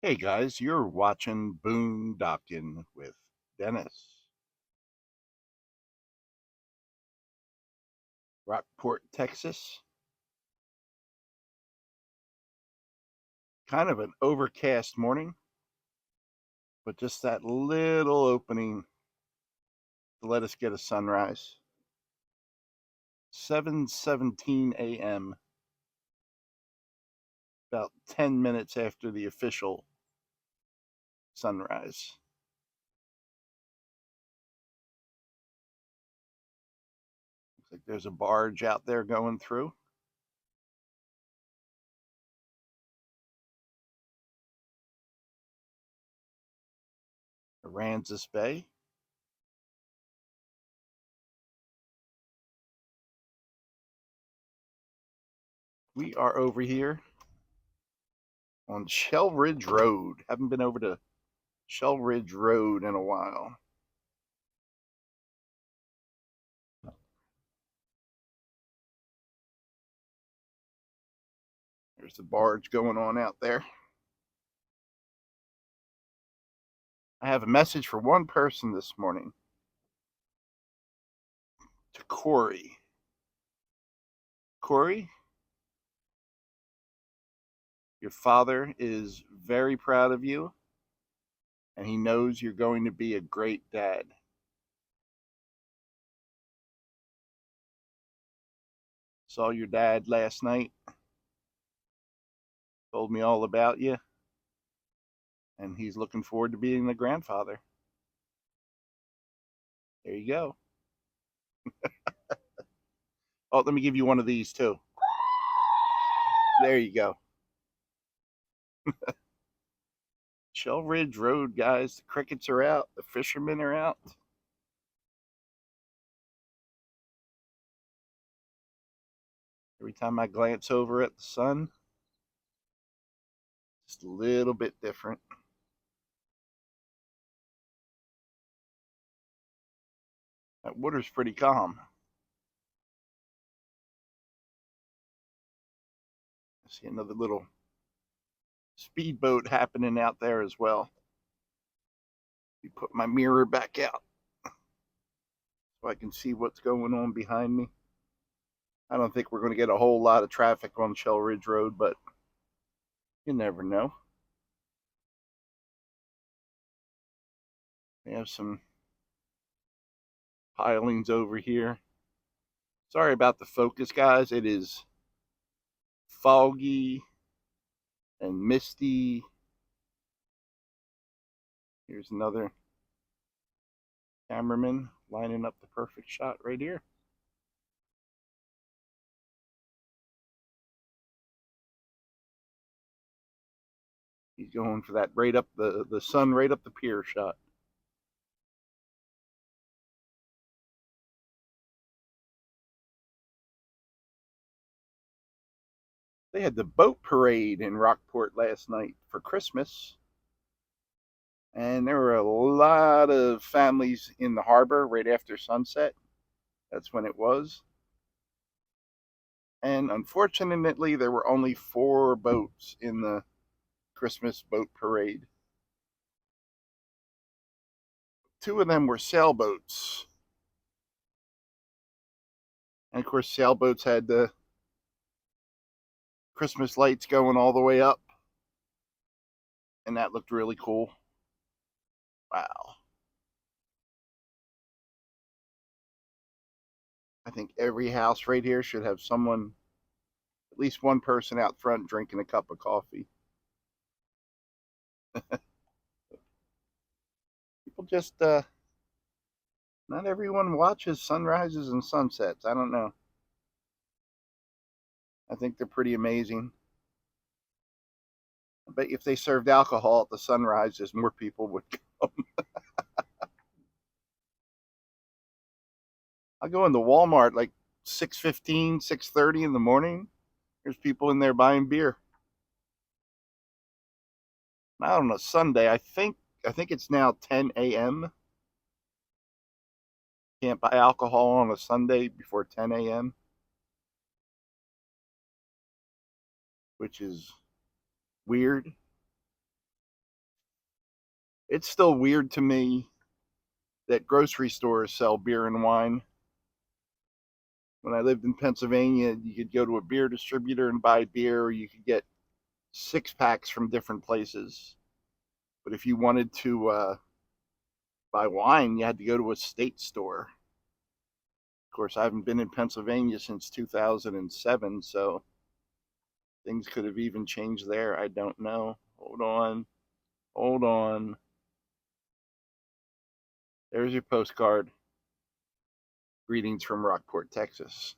Hey guys, you're watching Boondockin' with Dennis. Rockport, Texas. Kind of an overcast morning, but just that little opening to let us get a sunrise. 7:17 a.m., about 10 minutes after the official sunrise. Looks like there's a barge out there going through. Aransas Bay. We are over here on Shell Ridge Road. Haven't been over to Shell Ridge Road in a while. There's the barge going on out there. I have a message for one person this morning, to Corey. Corey, your father is very proud of you, and he knows you're going to be a great dad. Saw your dad last night, told me all about you, and he's looking forward to being the grandfather. There you go. Oh, let me give you one of these too. There you go. Shell Ridge Road, guys. The crickets are out. The fishermen are out. Every time I glance over at the sun, just a little bit different. That water's pretty calm. I see another little speedboat happening out there as well. You put my mirror back out so I can see what's going on behind me. I don't think we're going to get a whole lot of traffic on Shell Ridge Road, but you never know. We have some pilings over here. Sorry about the focus, guys. It is foggy and misty. Here's another cameraman lining up the perfect shot right here. He's going for that right up the sun right up the pier shot. They had the boat parade in Rockport last night for Christmas. And there were a lot of families in the harbor right after sunset. That's when it was. And unfortunately, there were only 4 boats in the Christmas boat parade. 2 of them were sailboats. And of course, sailboats had the Christmas lights going all the way up. And that looked really cool. Wow. I think every house right here should have someone, at least one person out front drinking a cup of coffee. People just, not everyone watches sunrises and sunsets. I don't know. I think they're pretty amazing. I bet if they served alcohol at the sunrises, more people would come. I go into Walmart like 6:15, 6:30 in the morning. There's people in there buying beer. Not on a Sunday. I think it's now 10 a.m. Can't buy alcohol on a Sunday before 10 a.m., which is weird. It's still weird to me that grocery stores sell beer and wine. When I lived in Pennsylvania, you could go to a beer distributor and buy beer, or you could get 6 packs from different places. But if you wanted to buy wine, you had to go to a state store. Of course, I haven't been in Pennsylvania since 2007, so things could have even changed there. I don't know. Hold on. Hold on. There's your postcard. Greetings from Rockport, Texas.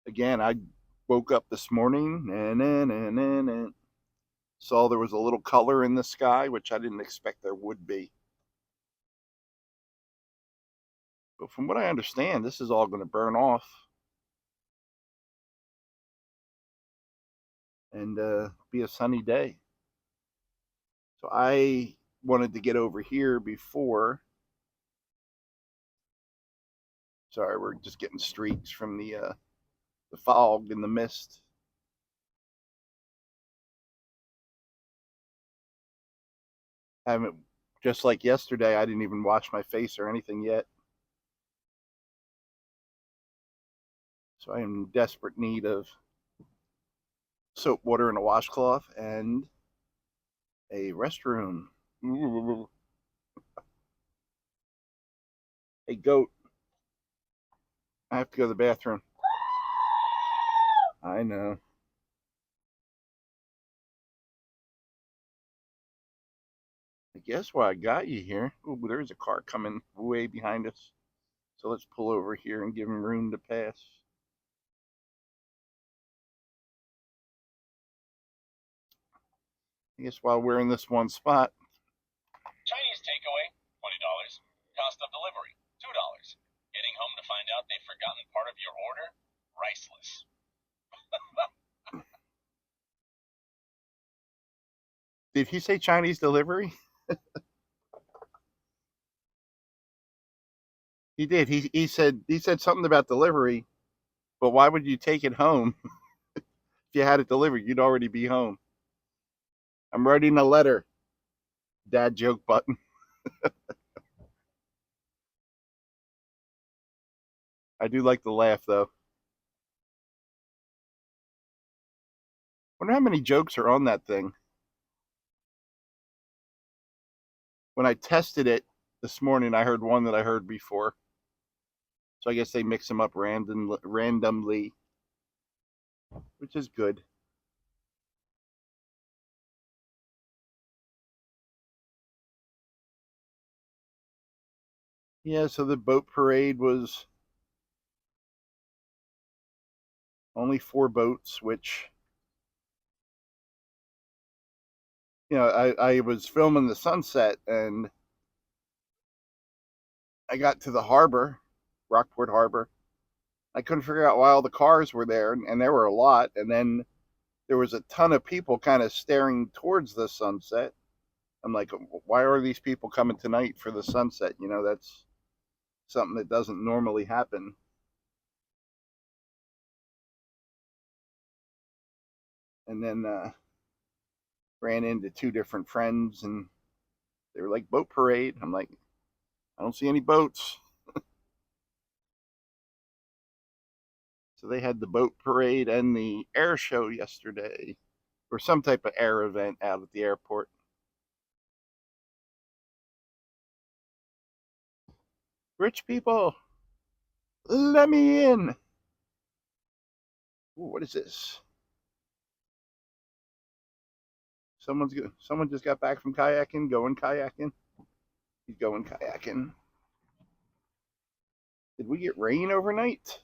Again, I woke up this morning and saw there was a little color in the sky, which I didn't expect there would be. But from what I understand, this is all going to burn off and be a sunny day. So I wanted to get over here before. Sorry, we're just getting streaks from the fog and the mist. I haven't, just like yesterday, I didn't even wash my face or anything yet. So I am in desperate need of soap, water, and a washcloth and a restroom. Hey, goat, I have to go to the bathroom. I know. I guess why I got you here. Oh, there's a car coming way behind us. So let's pull over here and give him room to pass. I guess while we're in this one spot. Chinese takeaway, $20. Cost of delivery, $2. Getting home to find out they've forgotten part of your order? Priceless. Did he say Chinese delivery? He did. He said something about delivery, but why would you take it home? If you had it delivered, you'd already be home. I'm writing a letter. Dad joke button. I do like the laugh though. Wonder how many jokes are on that thing. When I tested it this morning, I heard one that I heard before. So I guess they mix them up randomly, which is good. Yeah, so the boat parade was only 4 boats, which, I was filming the sunset and I got to the harbor, Rockport Harbor. I couldn't figure out why all the cars were there, and there were a lot. And then there was a ton of people kind of staring towards the sunset. I'm like, why are these people coming tonight for the sunset? That's something that doesn't normally happen. And then ran into 2 different friends, and they were like, boat parade. I'm like, I don't see any boats. So they had the boat parade and the air show yesterday, or some type of air event out at the airport. Rich people, let me in. Ooh, what is this? Someone just got back from kayaking, going kayaking. He's going kayaking. Did we get rain overnight?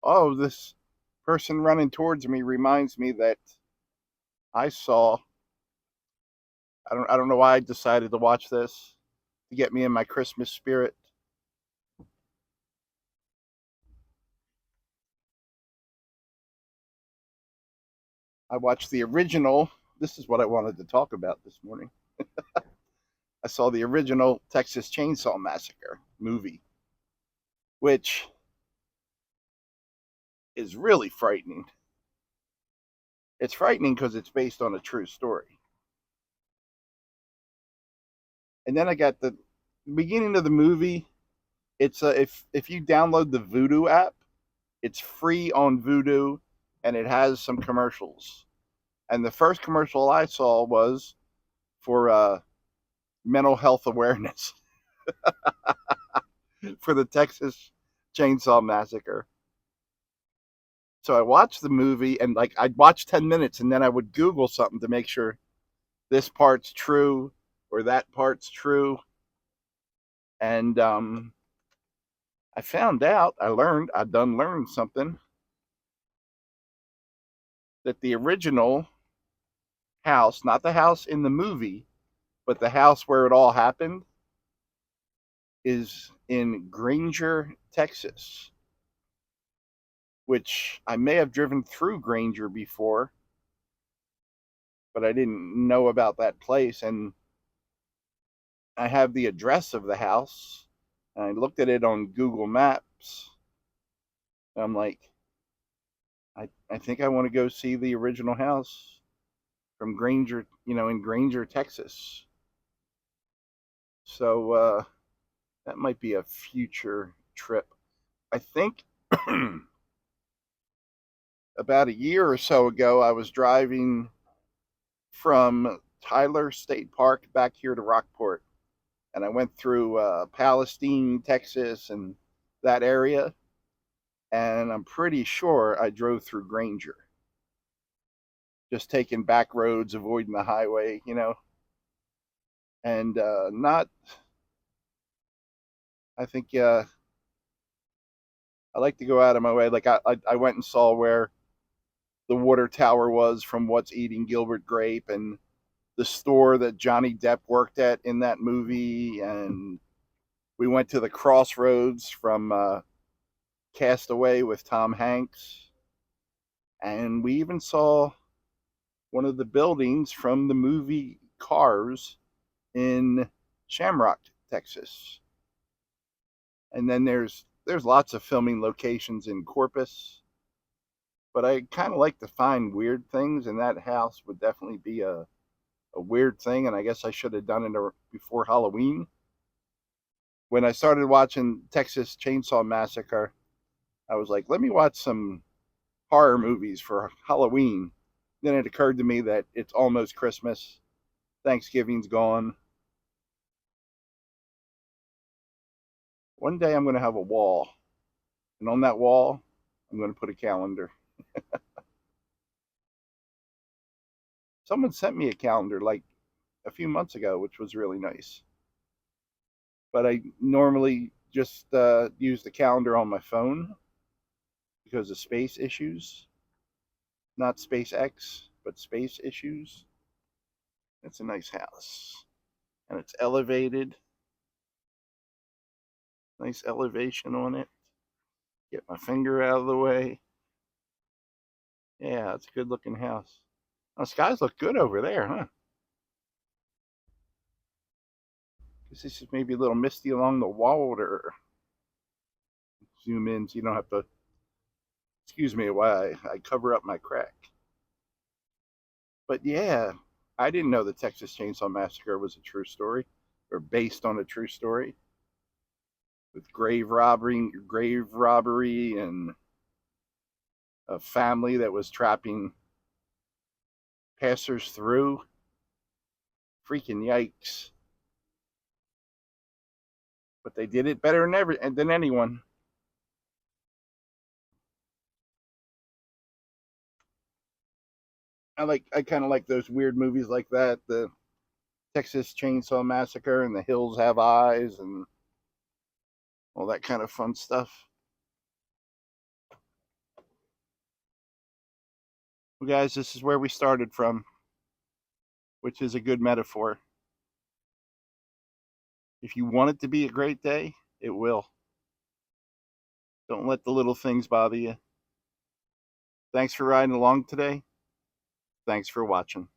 Oh, this person running towards me reminds me that I saw. I don't know why I decided to watch this to get me in my Christmas spirit. I watched the original. This is what I wanted to talk about this morning. I saw the original Texas Chainsaw Massacre movie, which is really frightening. It's frightening because it's based on a true story. And then I got the beginning of the movie. It's if you download the Voodoo app, it's free on Voodoo, and it has some commercials. And the first commercial I saw was for mental health awareness for the Texas Chainsaw Massacre. So I watched the movie, and like I'd watch 10 minutes, and then I would Google something to make sure this part's true or that part's true. And I found out, I done learned something, that the original house, not the house in the movie, but the house where it all happened, is in Granger, Texas, which I may have driven through Granger before, but I didn't know about that place. And I have the address of the house, and I looked at it on Google Maps. And I'm like, I think I want to go see the original house from Granger, in Granger, Texas. So that might be a future trip. I think about a year or so ago, I was driving from Tyler State Park back here to Rockport, and I went through Palestine, Texas, and that area, and I'm pretty sure I drove through Granger, just taking back roads, avoiding the highway, and not. I think I like to go out of my way. Like I went and saw where the water tower was from What's Eating Gilbert Grape, and the store that Johnny Depp worked at in that movie, and we went to the crossroads from Castaway with Tom Hanks, and we even saw one of the buildings from the movie Cars in Shamrock, Texas. And then there's lots of filming locations in Corpus, but I kind of like to find weird things, and that house would definitely be a weird thing. And I guess I should have done it before Halloween. When I started watching Texas Chainsaw Massacre, I was like, let me watch some horror movies for Halloween. Then it occurred to me that it's almost Christmas. Thanksgiving's gone. One day I'm going to have a wall, and on that wall, I'm going to put a calendar. Someone sent me a calendar like a few months ago, which was really nice. But I normally just use the calendar on my phone because of space issues. Not SpaceX, but space issues. It's a nice house, and it's elevated. Nice elevation on it. Get my finger out of the way. Yeah, it's a good looking house. The skies look good over there, huh? Guess this is maybe a little misty along the water. Zoom in so you don't have to, excuse me, while I cover up my crack. But yeah, I didn't know the Texas Chainsaw Massacre was a true story, or based on a true story, with grave robbery, and a family that was trapping passers through. Freaking yikes! But they did it better than anyone. I kind of like those weird movies like that, the Texas Chainsaw Massacre and The Hills Have Eyes and all that kind of fun stuff. Well, guys, this is where we started from, which is a good metaphor. If you want it to be a great day, it will. Don't let the little things bother you. Thanks for riding along today. Thanks for watching.